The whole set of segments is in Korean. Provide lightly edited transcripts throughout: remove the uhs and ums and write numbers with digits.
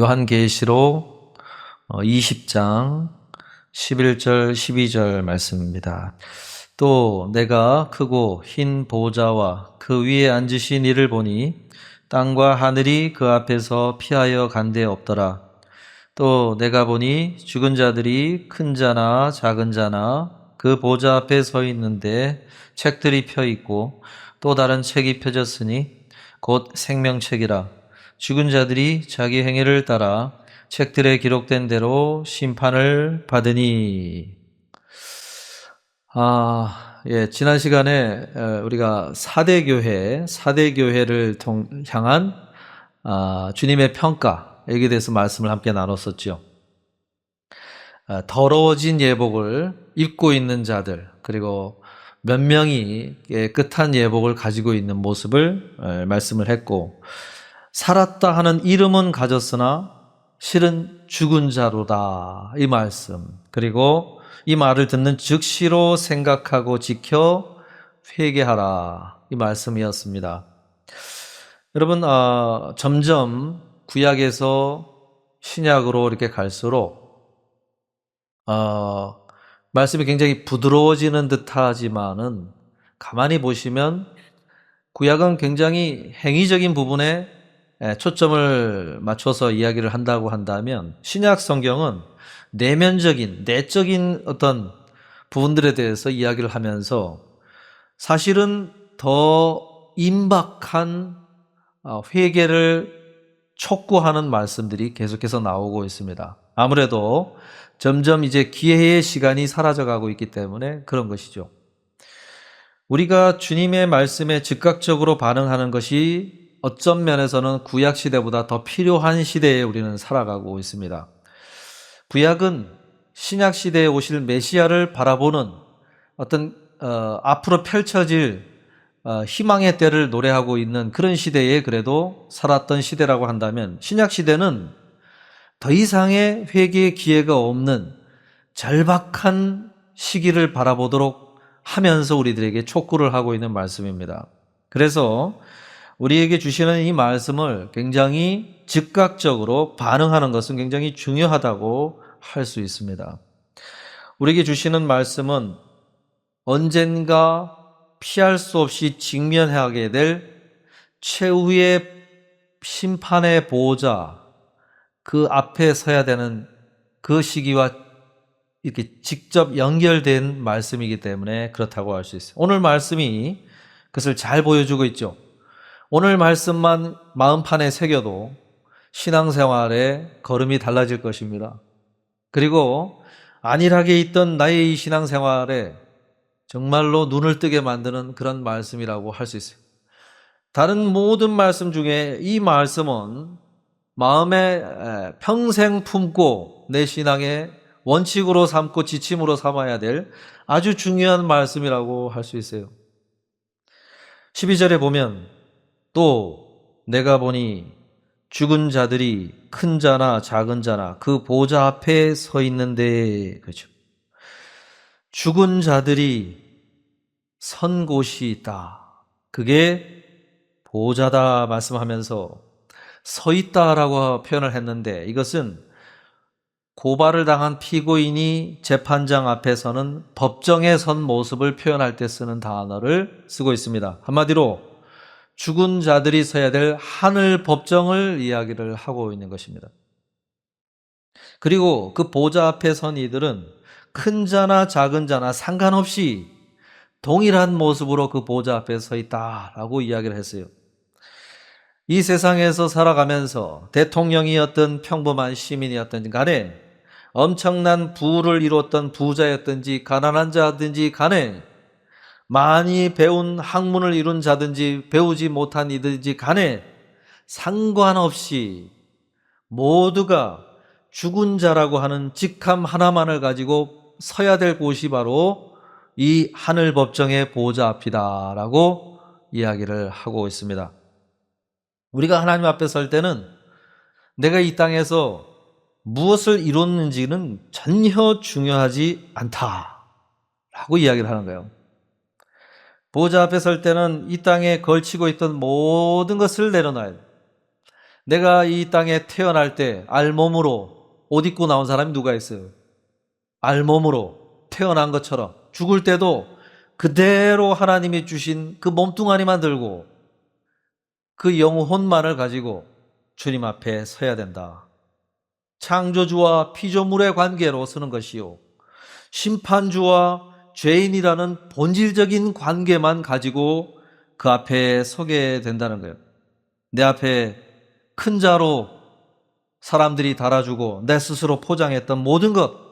요한계시록 20장 11절 12절 말씀입니다. 또 내가 크고 흰 보좌와 그 위에 앉으신 이를 보니 땅과 하늘이 그 앞에서 피하여 간 데 없더라. 또 내가 보니 죽은 자들이 큰 자나 작은 자나 그 보좌 앞에 서 있는데 책들이 펴 있고 또 다른 책이 펴졌으니 곧 생명책이라. 죽은 자들이 자기 행위를 따라 책들에 기록된 대로 심판을 받으니. 지난 시간에 우리가 사대교회를 향한 주님의 평가, 여기에 대해서 말씀을 함께 나눴었죠. 더러워진 예복을 입고 있는 자들, 그리고 몇 명이 깨끗한 예복을 가지고 있는 모습을 말씀을 했고, 살았다 하는 이름은 가졌으나 실은 죽은 자로다, 이 말씀. 그리고 이 말을 듣는 즉시로 생각하고 지켜 회개하라, 이 말씀이었습니다. 여러분, 점점 구약에서 신약으로 이렇게 갈수록 말씀이 굉장히 부드러워지는 듯하지만은 가만히 보시면 구약은 굉장히 행위적인 부분에 초점을 맞춰서 이야기를 한다고 한다면, 신약 성경은 내적인 어떤 부분들에 대해서 이야기를 하면서 사실은 더 임박한 회개를 촉구하는 말씀들이 계속해서 나오고 있습니다. 아무래도 점점 이제 기회의 시간이 사라져가고 있기 때문에 그런 것이죠. 우리가 주님의 말씀에 즉각적으로 반응하는 것이 어떤 면에서는 구약 시대보다 더 필요한 시대에 우리는 살아가고 있습니다. 구약은 신약 시대에 오실 메시아를 바라보는 어떤 앞으로 펼쳐질 희망의 때를 노래하고 있는 그런 시대에 그래도 살았던 시대라고 한다면, 신약 시대는 더 이상의 회개의 기회가 없는 절박한 시기를 바라보도록 하면서 우리들에게 촉구를 하고 있는 말씀입니다. 그래서 우리에게 주시는 이 말씀을 굉장히 즉각적으로 반응하는 것은 굉장히 중요하다고 할 수 있습니다. 우리에게 주시는 말씀은 언젠가 피할 수 없이 직면하게 될 최후의 심판의 보호자, 그 앞에 서야 되는 그 시기와 이렇게 직접 연결된 말씀이기 때문에 그렇다고 할 수 있어요. 오늘 말씀이 그것을 잘 보여주고 있죠. 오늘 말씀만 마음판에 새겨도 신앙생활의 걸음이 달라질 것입니다. 그리고 안일하게 있던 나의 이 신앙생활에 정말로 눈을 뜨게 만드는 그런 말씀이라고 할 수 있어요. 다른 모든 말씀 중에 이 말씀은 마음에 평생 품고 내 신앙의 원칙으로 삼고 지침으로 삼아야 될 아주 중요한 말씀이라고 할 수 있어요. 12절에 보면 또 내가 보니 죽은 자들이 큰 자나 작은 자나 그 보좌 앞에 서 있는데, 그렇죠. 죽은 자들이 선 곳이 있다. 그게 보좌다 말씀하면서 서 있다라고 표현을 했는데, 이것은 고발을 당한 피고인이 재판장 앞에 서는 법정에 선 모습을 표현할 때 쓰는 단어를 쓰고 있습니다. 한마디로 죽은 자들이 서야 될 하늘 법정을 이야기를 하고 있는 것입니다. 그리고 그 보좌 앞에 선 이들은 큰 자나 작은 자나 상관없이 동일한 모습으로 그 보좌 앞에 서 있다라고 이야기를 했어요. 이 세상에서 살아가면서 대통령이었던 평범한 시민이었던 간에, 엄청난 부를 이뤘던 부자였든지 가난한 자든지 간에, 많이 배운 학문을 이룬 자든지 배우지 못한 이든지 간에 상관없이 모두가 죽은 자라고 하는 직함 하나만을 가지고 서야 될 곳이 바로 이 하늘 법정의 보좌 앞이다라고 이야기를 하고 있습니다. 우리가 하나님 앞에 설 때는 내가 이 땅에서 무엇을 이뤘는지는 전혀 중요하지 않다라고 이야기를 하는 거예요. 보좌 앞에 설 때는 이 땅에 걸치고 있던 모든 것을 내려놔야 돼. 내가 이 땅에 태어날 때 알몸으로 옷 입고 나온 사람이 누가 있어요? 알몸으로 태어난 것처럼 죽을 때도 그대로 하나님이 주신 그 몸뚱아리만 들고 그 영혼만을 가지고 주님 앞에 서야 된다. 창조주와 피조물의 관계로 서는 것이요, 심판주와 죄인이라는 본질적인 관계만 가지고 그 앞에 서게 된다는 거예요. 내 앞에 큰 자로 사람들이 달아주고 내 스스로 포장했던 모든 것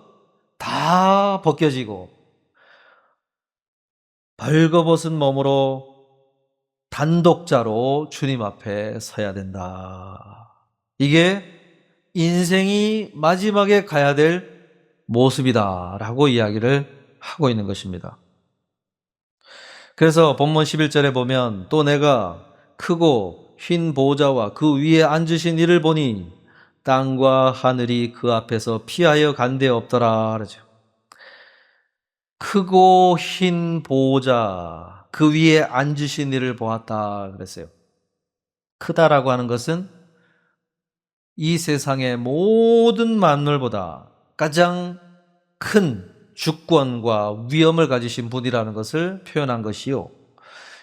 다 벗겨지고 벌거벗은 몸으로 단독자로 주님 앞에 서야 된다. 이게 인생이 마지막에 가야 될 모습이다라고 이야기를 하고 있는 것입니다. 그래서 본문 11절에 보면 또 내가 크고 흰 보좌와 그 위에 앉으신 이를 보니 땅과 하늘이 그 앞에서 피하여 간 데 없더라 그러죠. 크고 흰 보좌 그 위에 앉으신 이를 보았다 그랬어요. 크다라고 하는 것은 이 세상의 모든 만물보다 가장 큰 주권과 위엄을 가지신 분이라는 것을 표현한 것이요,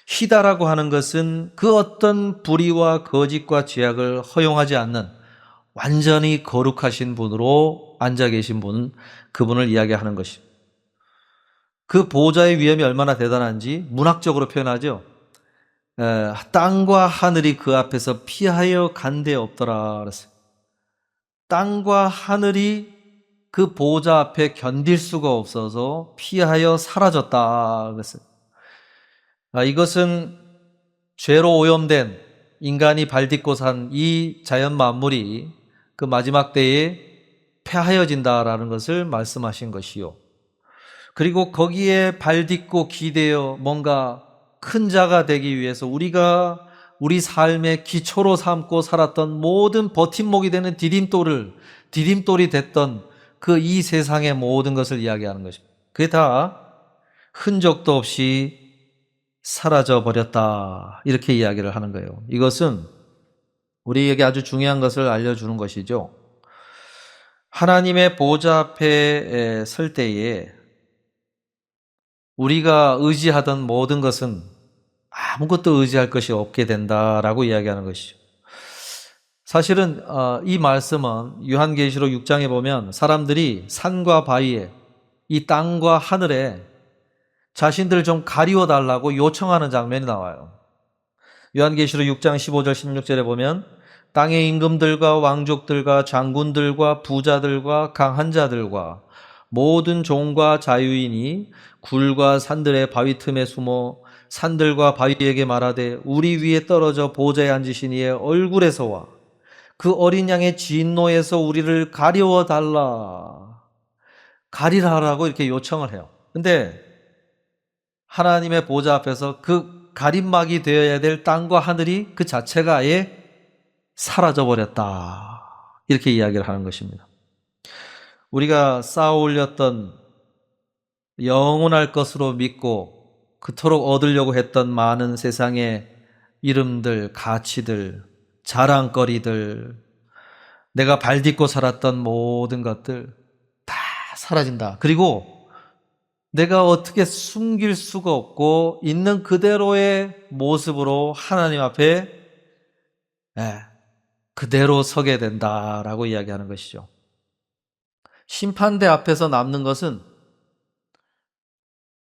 희다라고 하는 것은 그 어떤 불의와 거짓과 죄악을 허용하지 않는 완전히 거룩하신 분으로 앉아 계신 분, 그분을 이야기하는 것입니다. 그 보좌의 위엄이 얼마나 대단한지 문학적으로 표현하죠. 땅과 하늘이 그 앞에서 피하여 간 데 없더라 그랬어요. 땅과 하늘이 그 보좌 앞에 견딜 수가 없어서 피하여 사라졌다 그랬어요. 이것은 죄로 오염된 인간이 발딛고 산 이 자연 만물이 그 마지막 때에 폐하여진다라는 것을 말씀하신 것이요, 그리고 거기에 발딛고 기대어 뭔가 큰 자가 되기 위해서 우리가 우리 삶의 기초로 삼고 살았던 모든 버팀목이 되는 디딤돌이 됐던 그 이 세상의 모든 것을 이야기하는 것입니다. 그게 다 흔적도 없이 사라져 버렸다, 이렇게 이야기를 하는 거예요. 이것은 우리에게 아주 중요한 것을 알려주는 것이죠. 하나님의 보좌 앞에 설 때에 우리가 의지하던 모든 것은 아무것도 의지할 것이 없게 된다라고 이야기하는 것이죠. 사실은 이 말씀은 요한계시록 6장에 보면 사람들이 산과 바위에, 이 땅과 하늘에 자신들을 좀 가리워 달라고 요청하는 장면이 나와요. 요한계시록 6장 15절 16절에 보면 땅의 임금들과 왕족들과 장군들과 부자들과 강한 자들과 모든 종과 자유인이 굴과 산들의 바위 틈에 숨어 산들과 바위에게 말하되 우리 위에 떨어져 보좌에 앉으신 이의 얼굴에서와 그 어린 양의 진노에서 우리를 가려워 달라, 가리라라고 이렇게 요청을 해요. 근데 하나님의 보좌 앞에서 그 가림막이 되어야 될 땅과 하늘이 그 자체가 아예 사라져버렸다, 이렇게 이야기를 하는 것입니다. 우리가 쌓아 올렸던 영원할 것으로 믿고 그토록 얻으려고 했던 많은 세상의 이름들, 가치들, 자랑거리들, 내가 발딛고 살았던 모든 것들 다 사라진다. 그리고 내가 어떻게 숨길 수가 없고 있는 그대로의 모습으로 하나님 앞에 그대로 서게 된다라고 이야기하는 것이죠. 심판대 앞에서 남는 것은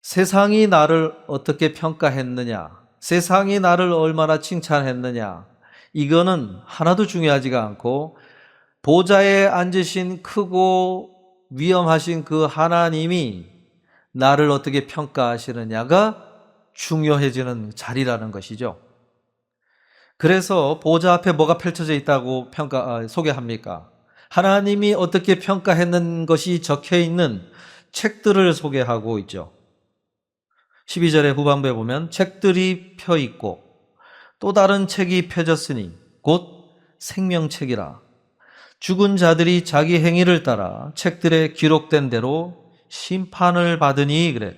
세상이 나를 어떻게 평가했느냐, 세상이 나를 얼마나 칭찬했느냐, 이거는 하나도 중요하지가 않고 보좌에 앉으신 크고 위엄하신 그 하나님이 나를 어떻게 평가하시느냐가 중요해지는 자리라는 것이죠. 그래서 보좌 앞에 뭐가 펼쳐져 있다고 소개합니까? 하나님이 어떻게 평가했는 것이 적혀있는 책들을 소개하고 있죠. 12절의 후반부에 보면 책들이 펴 있고 또 다른 책이 펴졌으니 곧 생명책이라, 죽은 자들이 자기 행위를 따라 책들에 기록된 대로 심판을 받으니, 그래.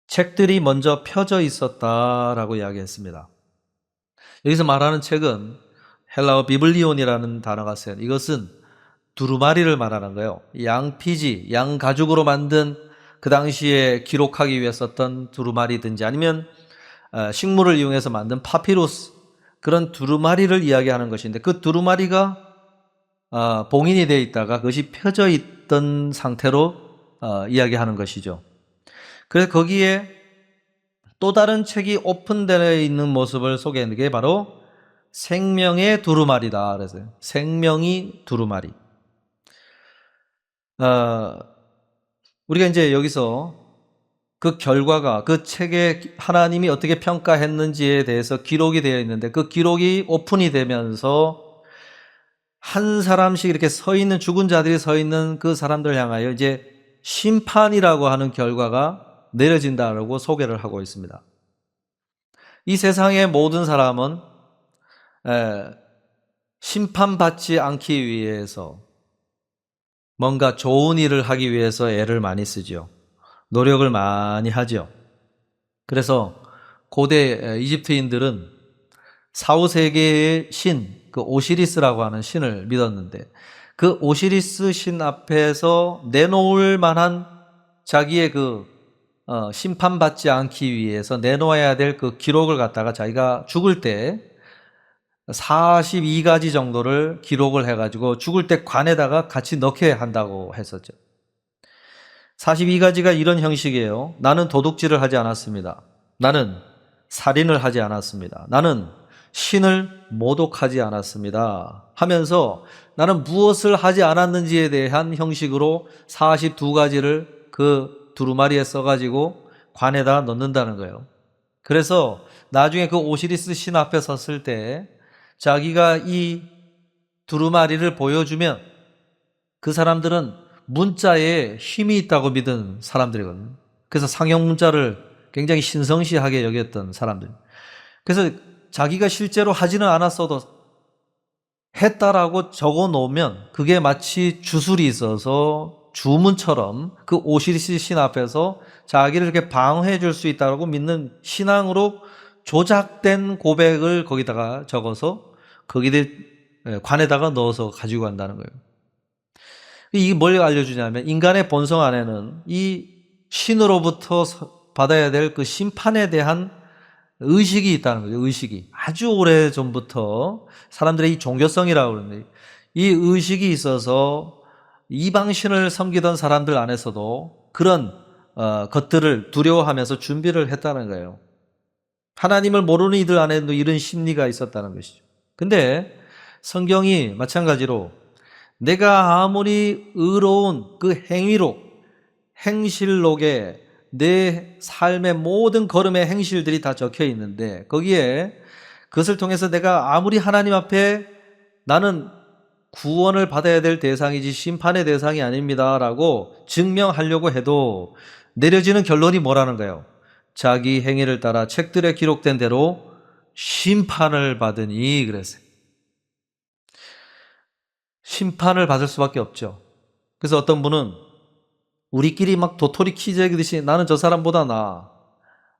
책들이 먼저 펴져 있었다라고 이야기했습니다. 여기서 말하는 책은 헬라어 비블리온이라는 단어가 써요. 이것은 두루마리를 말하는 거예요. 양피지, 양 가죽으로 만든 그 당시에 기록하기 위해 썼던 두루마리든지 아니면 식물을 이용해서 만든 파피루스, 그런 두루마리를 이야기하는 것인데, 그 두루마리가 봉인이 되어 있다가 그것이 펴져 있던 상태로 이야기하는 것이죠. 그래서 거기에 또 다른 책이 오픈되어 있는 모습을 소개하는 게 바로 생명의 두루마리다. 그래서 생명이 두루마리. 우리가 이제 여기서 그 결과가, 그 책에 하나님이 어떻게 평가했는지에 대해서 기록이 되어 있는데, 그 기록이 오픈이 되면서 한 사람씩 이렇게 서 있는, 죽은 자들이 서 있는 그 사람들 향하여 이제 심판이라고 하는 결과가 내려진다라고 소개를 하고 있습니다. 이 세상의 모든 사람은 심판받지 않기 위해서 뭔가 좋은 일을 하기 위해서 애를 많이 쓰죠. 노력을 많이 하죠. 그래서 고대 이집트인들은 4, 5세계의 신, 그 오시리스라고 하는 신을 믿었는데, 그 오시리스 신 앞에서 내놓을 만한 자기의 그 심판받지 않기 위해서 내놓아야 될 그 기록을 갖다가 자기가 죽을 때 42가지 정도를 기록을 해가지고 죽을 때 관에다가 같이 넣게 한다고 했었죠. 42가지가 이런 형식이에요. 나는 도둑질을 하지 않았습니다. 나는 살인을 하지 않았습니다. 나는 신을 모독하지 않았습니다. 하면서 나는 무엇을 하지 않았는지에 대한 형식으로 42가지를 그 두루마리에 써가지고 관에다 넣는다는 거예요. 그래서 나중에 그 오시리스 신 앞에 섰을 때 자기가 이 두루마리를 보여주면 그 사람들은 문자에 힘이 있다고 믿은 사람들이거든요. 그래서 상형 문자를 굉장히 신성시하게 여겼던 사람들. 그래서 자기가 실제로 하지는 않았어도 했다라고 적어 놓으면 그게 마치 주술이 있어서 주문처럼 그 오시리스 신 앞에서 자기를 이렇게 방어해 줄 수 있다고 믿는 신앙으로 조작된 고백을 거기다가 적어서 거기에 관에다가 넣어서 가지고 간다는 거예요. 이게 뭘 알려주냐면 인간의 본성 안에는 이 신으로부터 받아야 될 그 심판에 대한 의식이 있다는 거죠. 의식이. 아주 오래전부터 사람들의 이 종교성이라고 그러는데, 이 의식이 있어서 이방신을 섬기던 사람들 안에서도 그런 것들을 두려워하면서 준비를 했다는 거예요. 하나님을 모르는 이들 안에도 이런 심리가 있었다는 것이죠. 근데 성경이 마찬가지로 내가 아무리 의로운 그 행위록, 행실록에 내 삶의 모든 걸음의 행실들이 다 적혀 있는데, 거기에 그것을 통해서 내가 아무리 하나님 앞에 나는 구원을 받아야 될 대상이지 심판의 대상이 아닙니다라고 증명하려고 해도 내려지는 결론이 뭐라는 거예요? 자기 행위를 따라 책들에 기록된 대로 심판을 받으니, 그랬어요. 심판을 받을 수밖에 없죠. 그래서 어떤 분은 우리끼리 막 도토리 키재듯이 나는 저 사람보다 나아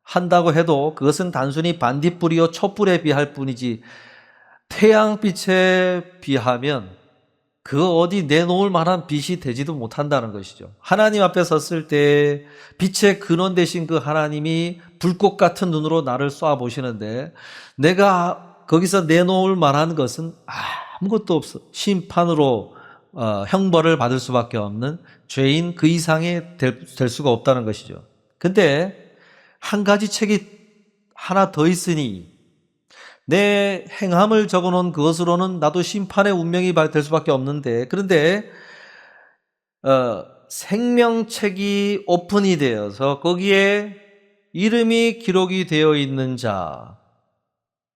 한다고 해도 그것은 단순히 반딧불이요 촛불에 비할 뿐이지 태양빛에 비하면 그 어디 내놓을 만한 빛이 되지도 못한다는 것이죠. 하나님 앞에 섰을 때 빛의 근원 되신 그 하나님이 불꽃 같은 눈으로 나를 쏴보시는데 내가 거기서 내놓을 만한 것은 아무것도 없어. 심판으로 형벌을 받을 수밖에 없는 죄인 그 이상이 될 수가 없다는 것이죠. 근데 한 가지 책이 하나 더 있으니 내 행함을 적어놓은 그것으로는 나도 심판의 운명이 될 수밖에 없는데, 그런데 생명책이 오픈이 되어서 거기에 이름이 기록이 되어 있는 자,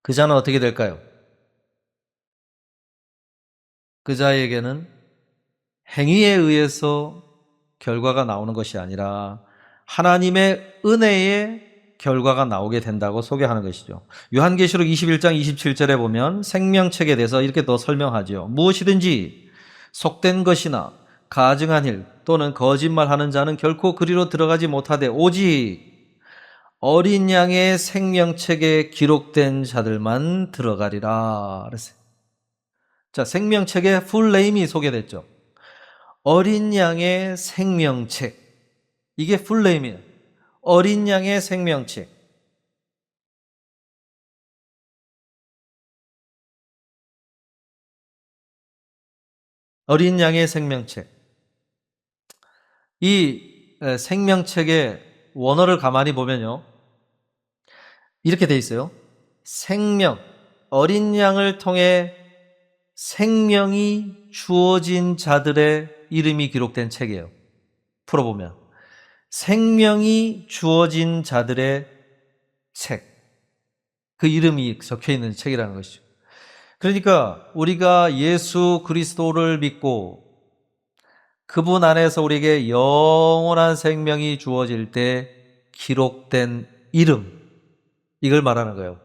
그 자는 어떻게 될까요? 그 자에게는 행위에 의해서 결과가 나오는 것이 아니라 하나님의 은혜의 결과가 나오게 된다고 소개하는 것이죠. 요한계시록 21장 27절에 보면 생명책에 대해서 이렇게 더 설명하죠. 무엇이든지 속된 것이나 가증한 일 또는 거짓말하는 자는 결코 그리로 들어가지 못하되 오직 어린 양의 생명책에 기록된 자들만 들어가리라 그랬어요. 자, 생명책의 풀네임이 소개됐죠. 어린 양의 생명책. 이게 풀네임이에요. 어린 양의 생명책. 어린 양의 생명책. 이 생명책의 원어를 가만히 보면요, 이렇게 돼 있어요. 생명, 어린 양을 통해 생명이 주어진 자들의 이름이 기록된 책이에요. 풀어보면 생명이 주어진 자들의 책, 그 이름이 적혀 있는 책이라는 것이죠. 그러니까 우리가 예수 그리스도를 믿고 그분 안에서 우리에게 영원한 생명이 주어질 때 기록된 이름, 이걸 말하는 거예요.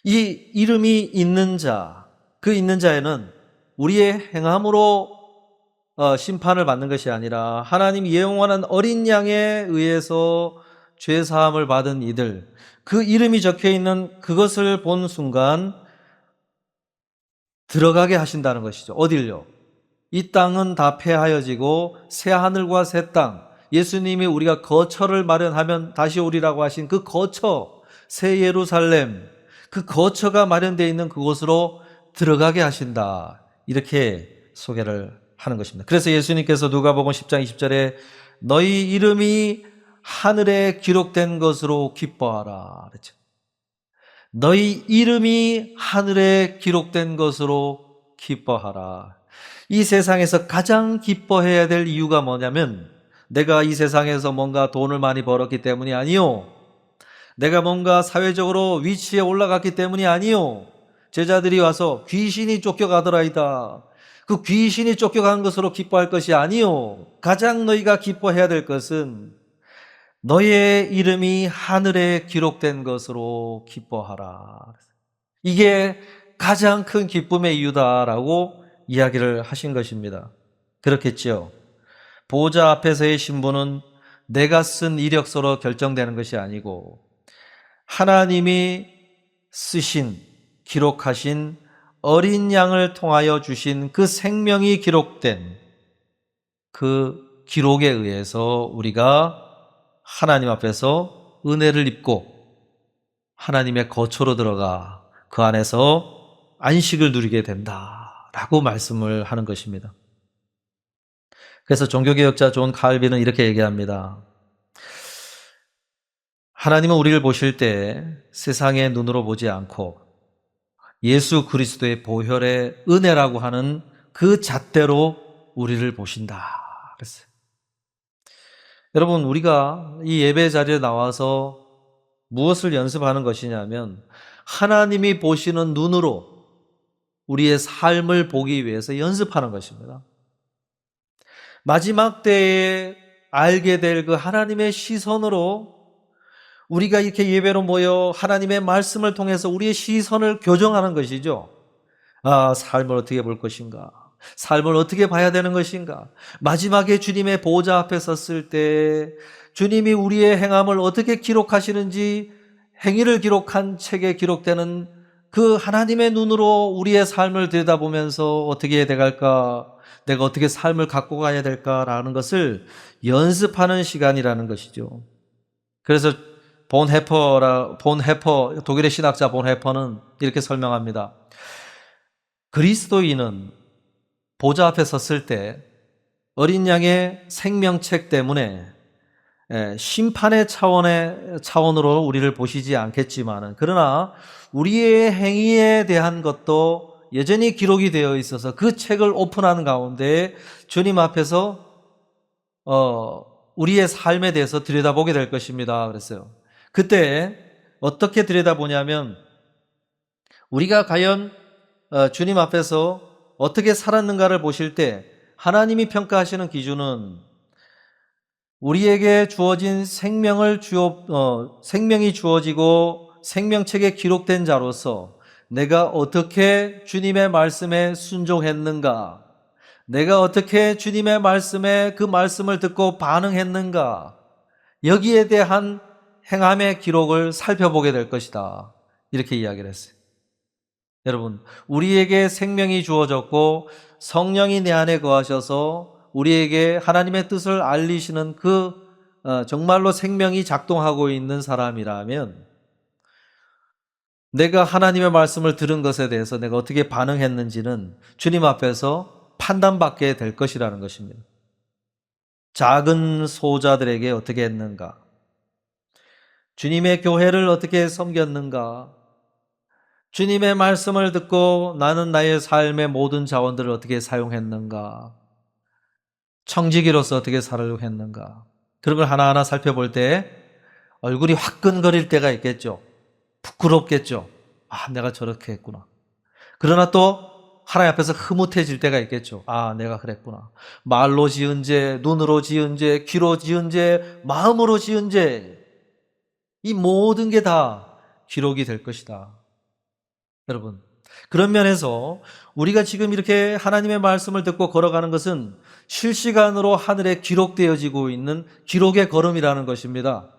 이 이름이 있는 자, 그 있는 자에는 우리의 행함으로 심판을 받는 것이 아니라 하나님 영원한 어린 양에 의해서 죄사함을 받은 이들, 그 이름이 적혀 있는 그것을 본 순간 들어가게 하신다는 것이죠. 어딜요? 이 땅은 다 폐하여지고 새 하늘과 새 땅, 예수님이 우리가 거처를 마련하면 다시 오리라고 하신 그 거처, 새 예루살렘, 그 거처가 마련되어 있는 그곳으로 들어가게 하신다, 이렇게 소개를 하는 것입니다. 그래서 예수님께서 누가복음 10장 20절에 너희 이름이 하늘에 기록된 것으로 기뻐하라 그랬죠. 너희 이름이 하늘에 기록된 것으로 기뻐하라. 이 세상에서 가장 기뻐해야 될 이유가 뭐냐면 내가 이 세상에서 뭔가 돈을 많이 벌었기 때문이 아니요, 내가 뭔가 사회적으로 위치에 올라갔기 때문이 아니요, 제자들이 와서 귀신이 쫓겨가더라이다, 그 귀신이 쫓겨간 것으로 기뻐할 것이 아니요, 가장 너희가 기뻐해야 될 것은 너의 이름이 하늘에 기록된 것으로 기뻐하라. 이게 가장 큰 기쁨의 이유다라고 이야기를 하신 것입니다. 그렇겠지요. 보호자 앞에서의 신분은 내가 쓴 이력서로 결정되는 것이 아니고 하나님이 쓰신, 기록하신 어린 양을 통하여 주신 그 생명이 기록된 그 기록에 의해서 우리가 하나님 앞에서 은혜를 입고 하나님의 거처로 들어가 그 안에서 안식을 누리게 된다라고 말씀을 하는 것입니다. 그래서 종교개혁자 존 칼빈은 이렇게 얘기합니다. 하나님은 우리를 보실 때 세상의 눈으로 보지 않고 예수 그리스도의 보혈의 은혜라고 하는 그 잣대로 우리를 보신다 그랬어요. 여러분, 우리가 이 예배 자리에 나와서 무엇을 연습하는 것이냐면 하나님이 보시는 눈으로 우리의 삶을 보기 위해서 연습하는 것입니다. 마지막 때에 알게 될 그 하나님의 시선으로 우리가 이렇게 예배로 모여 하나님의 말씀을 통해서 우리의 시선을 교정하는 것이죠. 아, 삶을 어떻게 볼 것인가? 삶을 어떻게 봐야 되는 것인가? 마지막에 주님의 보호자 앞에 섰을 때 주님이 우리의 행함을 어떻게 기록하시는지, 행위를 기록한 책에 기록되는 그 하나님의 눈으로 우리의 삶을 들여다보면서 어떻게 해야 될까? 내가 어떻게 삶을 갖고 가야 될까라는 것을 연습하는 시간이라는 것이죠. 그래서 본 해퍼, 독일의 신학자 본 해퍼는 이렇게 설명합니다. 그리스도인은 보좌 앞에 섰을 때 어린 양의 생명책 때문에 심판의 차원으로 우리를 보시지 않겠지만은, 그러나 우리의 행위에 대한 것도 여전히 기록이 되어 있어서 그 책을 오픈하는 가운데 주님 앞에서 우리의 삶에 대해서 들여다보게 될 것입니다 그랬어요. 그때 어떻게 들여다보냐면 우리가 과연 주님 앞에서 어떻게 살았는가를 보실 때 하나님이 평가하시는 기준은 우리에게 주어진 생명이 주어지고 생명책에 기록된 자로서 내가 어떻게 주님의 말씀에 순종했는가, 내가 어떻게 주님의 말씀에 그 말씀을 듣고 반응했는가, 여기에 대한 행함의 기록을 살펴보게 될 것이다. 이렇게 이야기를 했어요. 여러분, 우리에게 생명이 주어졌고 성령이 내 안에 거하셔서 우리에게 하나님의 뜻을 알리시는 정말로 생명이 작동하고 있는 사람이라면 내가 하나님의 말씀을 들은 것에 대해서 내가 어떻게 반응했는지는 주님 앞에서 판단받게 될 것이라는 것입니다. 작은 소자들에게 어떻게 했는가? 주님의 교회를 어떻게 섬겼는가? 주님의 말씀을 듣고 나는 나의 삶의 모든 자원들을 어떻게 사용했는가? 청지기로서 어떻게 살려고 했는가? 그런 걸 하나하나 살펴볼 때 얼굴이 화끈거릴 때가 있겠죠. 부끄럽겠죠. 아, 내가 저렇게 했구나. 그러나 또 하나님 앞에서 흐뭇해질 때가 있겠죠. 아, 내가 그랬구나. 말로 지은 죄, 눈으로 지은 죄, 귀로 지은 죄, 마음으로 지은 죄, 이 모든 게 다 기록이 될 것이다. 여러분, 그런 면에서 우리가 지금 이렇게 하나님의 말씀을 듣고 걸어가는 것은 실시간으로 하늘에 기록되어지고 있는 기록의 걸음이라는 것입니다.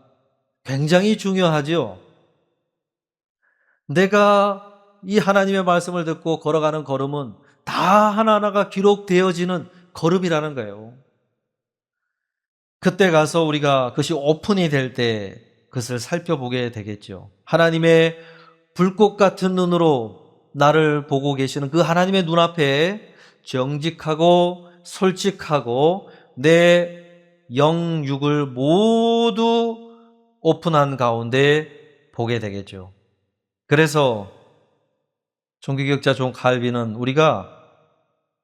굉장히 중요하죠. 내가 이 하나님의 말씀을 듣고 걸어가는 걸음은 다 하나하나가 기록되어지는 걸음이라는 거예요. 그때 가서 우리가 그것이 오픈이 될 때 그것을 살펴보게 되겠죠. 하나님의 불꽃 같은 눈으로 나를 보고 계시는 그 하나님의 눈앞에 정직하고 솔직하고 내 영육을 모두 오픈한 가운데 보게 되겠죠. 그래서 종교개혁자 존 칼빈은 우리가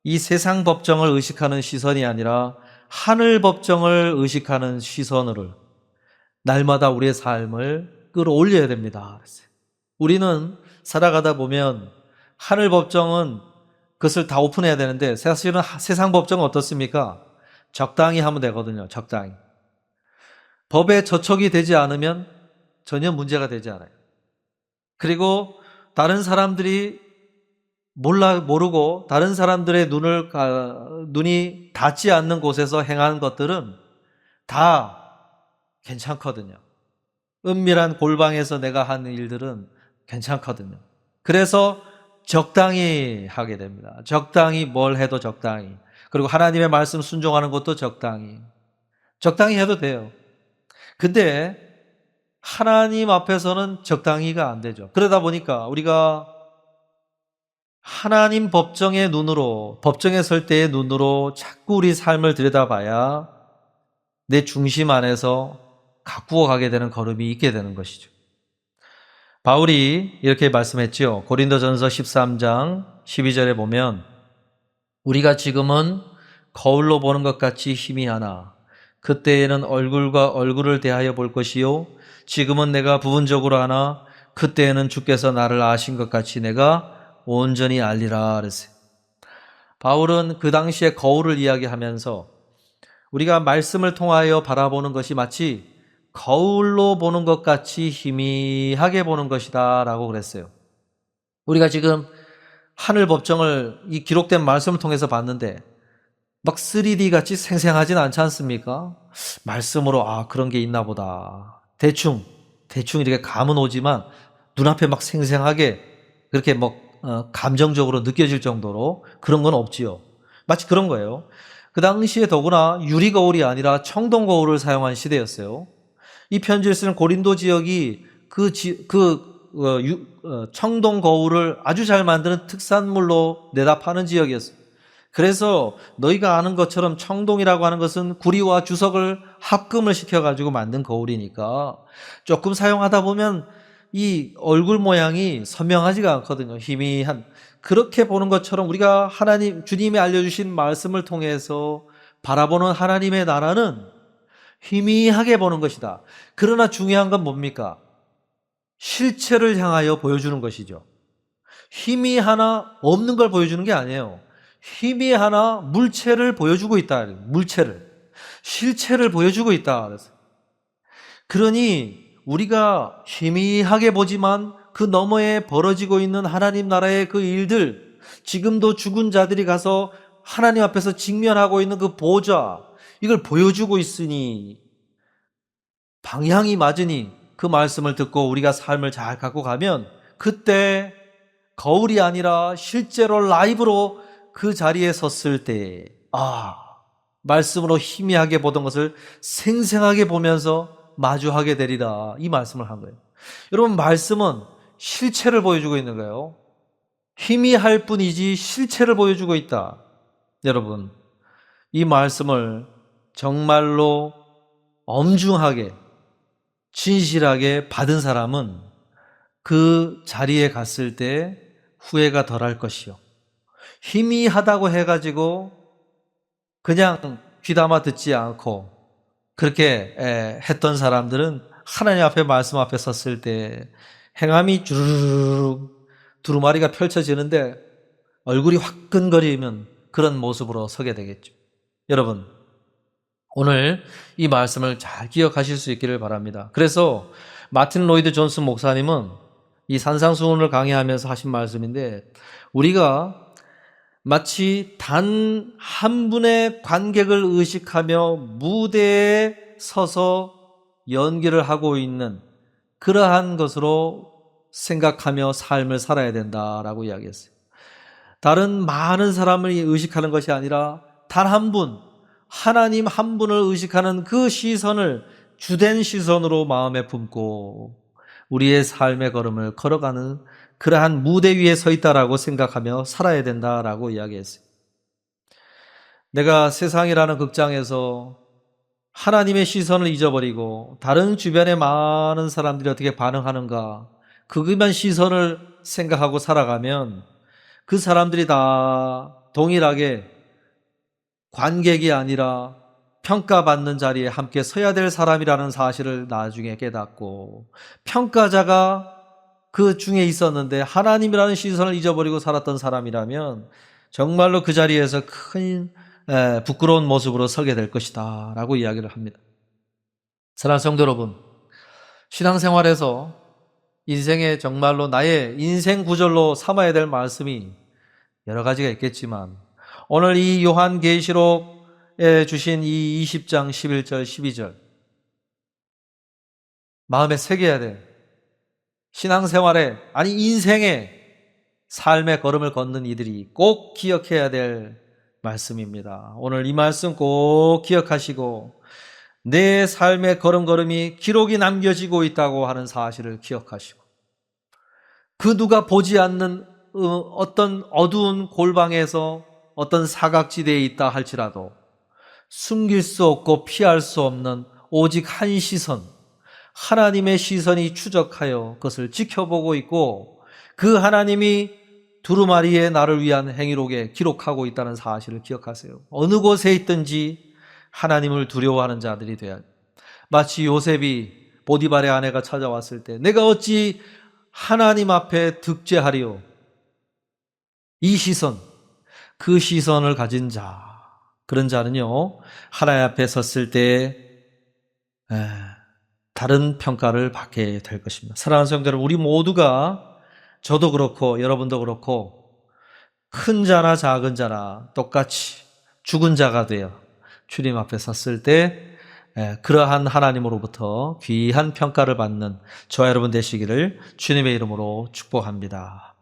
이 세상 법정을 의식하는 시선이 아니라 하늘 법정을 의식하는 시선으로 날마다 우리의 삶을 끌어올려야 됩니다. 우리는 살아가다 보면 하늘 법정은 그것을 다 오픈해야 되는데 사실은 세상 법정은 어떻습니까? 적당히 하면 되거든요. 적당히. 법에 저촉이 되지 않으면 전혀 문제가 되지 않아요. 그리고 다른 사람들이 모르고 다른 사람들의 눈이 닿지 않는 곳에서 행하는 것들은 다 괜찮거든요. 은밀한 골방에서 내가 하는 일들은 괜찮거든요. 그래서 적당히 하게 됩니다. 적당히 뭘 해도 적당히. 그리고 하나님의 말씀 순종하는 것도 적당히. 적당히 해도 돼요. 근데 하나님 앞에서는 적당히가 안 되죠. 그러다 보니까 우리가 하나님 법정의 눈으로, 법정에 설 때의 눈으로 자꾸 우리 삶을 들여다봐야 내 중심 안에서 가꾸어 가게 되는 걸음이 있게 되는 것이죠. 바울이 이렇게 말씀했지요. 고린도전서 13장 12절에 보면 우리가 지금은 거울로 보는 것 같이 희미하나 그때에는 얼굴과 얼굴을 대하여 볼 것이요 지금은 내가 부분적으로 하나 그때에는 주께서 나를 아신 것 같이 내가 온전히 알리라 그랬어요. 바울은 그 당시에 거울을 이야기하면서 우리가 말씀을 통하여 바라보는 것이 마치 거울로 보는 것 같이 희미하게 보는 것이다 라고 그랬어요. 우리가 지금 하늘 법정을 이 기록된 말씀을 통해서 봤는데 막 3D 같이 생생하진 않지 않습니까? 말씀으로 그런 게 있나 보다. 대충 이렇게 감은 오지만 눈앞에 막 생생하게 그렇게 감정적으로 느껴질 정도로 그런 건 없지요. 마치 그런 거예요. 그 당시에 더구나 유리거울이 아니라 청동거울을 사용한 시대였어요. 이 편지를 쓰는 고린도 지역이 청동거울을 아주 잘 만드는 특산물로 내다 파는 지역이었어요. 그래서 너희가 아는 것처럼 청동이라고 하는 것은 구리와 주석을 합금을 시켜가지고 만든 거울이니까 조금 사용하다 보면 이 얼굴 모양이 선명하지가 않거든요. 희미한. 그렇게 보는 것처럼 우리가 주님이 알려주신 말씀을 통해서 바라보는 하나님의 나라는 희미하게 보는 것이다. 그러나 중요한 건 뭡니까? 실체를 향하여 보여주는 것이죠. 힘이 하나 없는 걸 보여주는 게 아니에요. 힘이 하나 물체를 보여주고 있다. 실체를 보여주고 있다. 그러니 우리가 희미하게 보지만 그 너머에 벌어지고 있는 하나님 나라의 그 일들, 지금도 죽은 자들이 가서 하나님 앞에서 직면하고 있는 그 보좌, 이걸 보여주고 있으니 방향이 맞으니 그 말씀을 듣고 우리가 삶을 잘 갖고 가면 그때 거울이 아니라 실제로 라이브로 그 자리에 섰을 때 말씀으로 희미하게 보던 것을 생생하게 보면서 마주하게 되리라, 이 말씀을 한 거예요. 여러분, 말씀은 실체를 보여주고 있는 거예요. 희미할 뿐이지 실체를 보여주고 있다. 여러분, 이 말씀을 정말로 엄중하게 진실하게 받은 사람은 그 자리에 갔을 때 후회가 덜할 것이요, 희미하다고 해가지고 그냥 귀담아 듣지 않고 그렇게 했던 사람들은 하나님 앞에, 말씀 앞에 섰을 때 행함이 주르륵 두루마리가 펼쳐지는데 얼굴이 화끈거리면 그런 모습으로 서게 되겠죠. 여러분, 오늘 이 말씀을 잘 기억하실 수 있기를 바랍니다. 그래서 마틴 로이드 존슨 목사님은 이 산상수훈을 강의하면서 하신 말씀인데, 우리가 마치 단 한 분의 관객을 의식하며 무대에 서서 연기를 하고 있는 그러한 것으로 생각하며 삶을 살아야 된다라고 이야기했어요. 다른 많은 사람을 의식하는 것이 아니라 단 한 분, 하나님 한 분을 의식하는 그 시선을 주된 시선으로 마음에 품고 우리의 삶의 걸음을 걸어가는 그러한 무대 위에 서 있다라고 생각하며 살아야 된다라고 이야기했어요. 내가 세상이라는 극장에서 하나님의 시선을 잊어버리고 다른 주변의 많은 사람들이 어떻게 반응하는가, 그것만 시선을 생각하고 살아가면 그 사람들이 다 동일하게 관객이 아니라 평가받는 자리에 함께 서야 될 사람이라는 사실을 나중에 깨닫고, 평가자가 그 중에 있었는데 하나님이라는 시선을 잊어버리고 살았던 사람이라면 정말로 그 자리에서 큰 부끄러운 모습으로 서게 될 것이다 라고 이야기를 합니다. 사랑하는 성도 여러분, 신앙생활에서 인생에 정말로 나의 인생 구절로 삼아야 될 말씀이 여러 가지가 있겠지만, 오늘 이 요한계시록에 주신 이 20장 11절 12절 마음에 새겨야 돼. 신앙생활에, 아니 인생에, 삶의 걸음을 걷는 이들이 꼭 기억해야 될 말씀입니다. 오늘 이 말씀 꼭 기억하시고 내 삶의 걸음걸음이 기록이 남겨지고 있다고 하는 사실을 기억하시고, 그 누가 보지 않는 어떤 어두운 골방에서 어떤 사각지대에 있다 할지라도 숨길 수 없고 피할 수 없는 오직 한 시선, 하나님의 시선이 추적하여 그것을 지켜보고 있고, 그 하나님이 두루마리에 나를 위한 행위록에 기록하고 있다는 사실을 기억하세요. 어느 곳에 있든지 하나님을 두려워하는 자들이 돼야 해요. 마치 요셉이 보디발의 아내가 찾아왔을 때 내가 어찌 하나님 앞에 득죄하리요, 이 시선, 그 시선을 가진 자, 그런 자는요 하나님 앞에 섰을 때 다른 평가를 받게 될 것입니다. 사랑하는 성도 여러분, 우리 모두가, 저도 그렇고 여러분도 그렇고, 큰 자나 작은 자나 똑같이 죽은 자가 되어 주님 앞에 섰을 때 그러한 하나님으로부터 귀한 평가를 받는 저와 여러분 되시기를 주님의 이름으로 축복합니다.